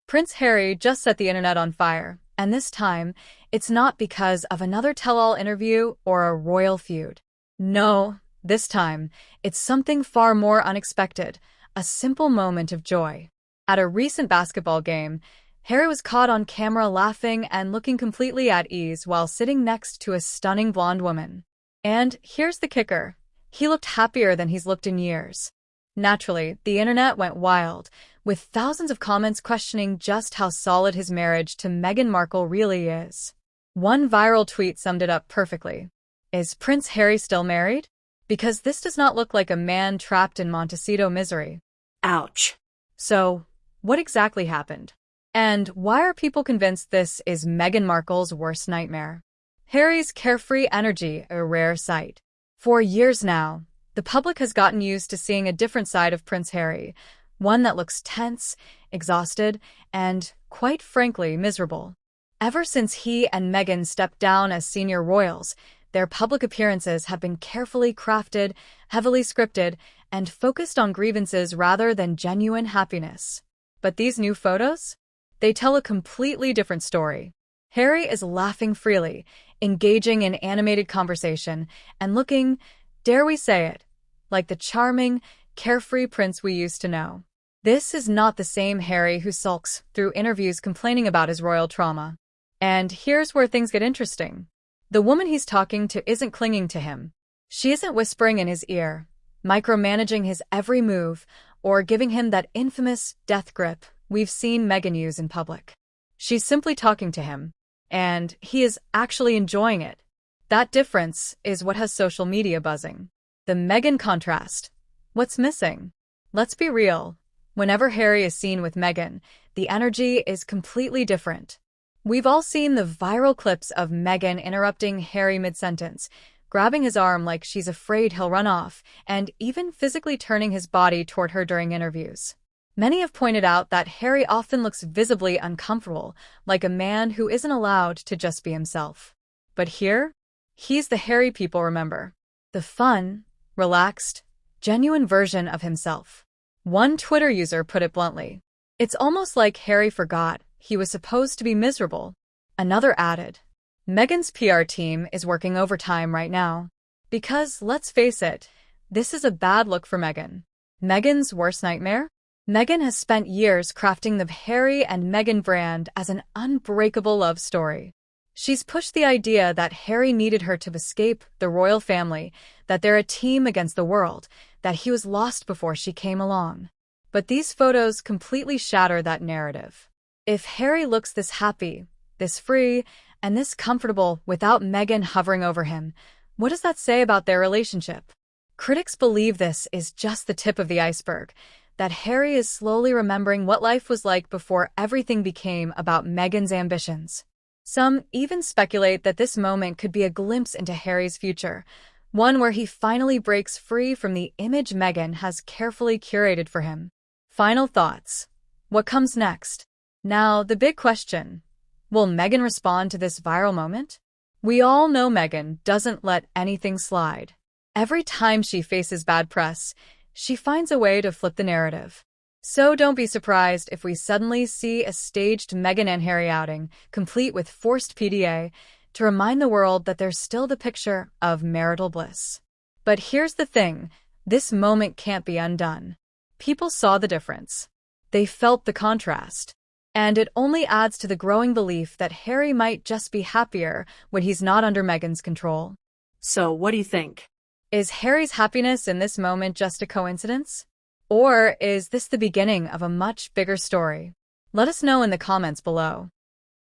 Prince Harry just set the internet on fire, and this time, it's not because of another tell-all interview or a royal feud. No, this time, it's something far more unexpected, a simple moment of joy. At a recent basketball game, Harry was caught on camera laughing and looking completely at ease while sitting next to a stunning blonde woman. And here's the kicker. He looked happier than he's looked in years. Naturally, the internet went wild, with thousands of comments questioning just how solid his marriage to Meghan Markle really is. One viral tweet summed it up perfectly. Is Prince Harry still married? Because this does not look like a man trapped in Montecito misery. Ouch. So, what exactly happened? And why are people convinced this is Meghan Markle's worst nightmare? Harry's carefree energy, a rare sight. For years now, the public has gotten used to seeing a different side of Prince Harry, one that looks tense, exhausted, and, quite frankly, miserable. Ever since he and Meghan stepped down as senior royals, their public appearances have been carefully crafted, heavily scripted, and focused on grievances rather than genuine happiness. But these new photos? They tell a completely different story. Harry is laughing freely, engaging in animated conversation, and looking, dare we say it, like the charming, carefree prince we used to know. This is not the same Harry who sulks through interviews complaining about his royal trauma. And here's where things get interesting. The woman he's talking to isn't clinging to him. She isn't whispering in his ear, micromanaging his every move, or giving him that infamous death grip we've seen Meghan use in public. She's simply talking to him, and he is actually enjoying it. That difference is what has social media buzzing. The Meghan contrast. What's missing? Let's be real. Whenever Harry is seen with Meghan, the energy is completely different. We've all seen the viral clips of Meghan interrupting Harry mid-sentence, grabbing his arm like she's afraid he'll run off, and even physically turning his body toward her during interviews. Many have pointed out that Harry often looks visibly uncomfortable, like a man who isn't allowed to just be himself. But here, he's the Harry people remember. The fun, relaxed, genuine version of himself. One Twitter user put it bluntly. It's almost like Harry forgot he was supposed to be miserable. Another added, Meghan's PR team is working overtime right now. Because, let's face it, this is a bad look for Meghan. Meghan's worst nightmare? Meghan has spent years crafting the Harry and Meghan brand as an unbreakable love story. She's pushed the idea that Harry needed her to escape the royal family, that they're a team against the world, that he was lost before she came along. But these photos completely shatter that narrative. If Harry looks this happy, this free, and this comfortable without Meghan hovering over him, what does that say about their relationship? Critics believe this is just the tip of the iceberg, that Harry is slowly remembering what life was like before everything became about Meghan's ambitions. Some even speculate that this moment could be a glimpse into Harry's future, one where he finally breaks free from the image Meghan has carefully curated for him. Final thoughts. What comes next? Now, the big question. Will Meghan respond to this viral moment? We all know Meghan doesn't let anything slide. Every time she faces bad press, she finds a way to flip the narrative. So don't be surprised if we suddenly see a staged Meghan and Harry outing, complete with forced PDA, to remind the world that there's still the picture of marital bliss. But here's the thing, this moment can't be undone. People saw the difference. They felt the contrast. And it only adds to the growing belief that Harry might just be happier when he's not under Meghan's control. So, what do you think? Is Harry's happiness in this moment just a coincidence? Or is this the beginning of a much bigger story? Let us know in the comments below.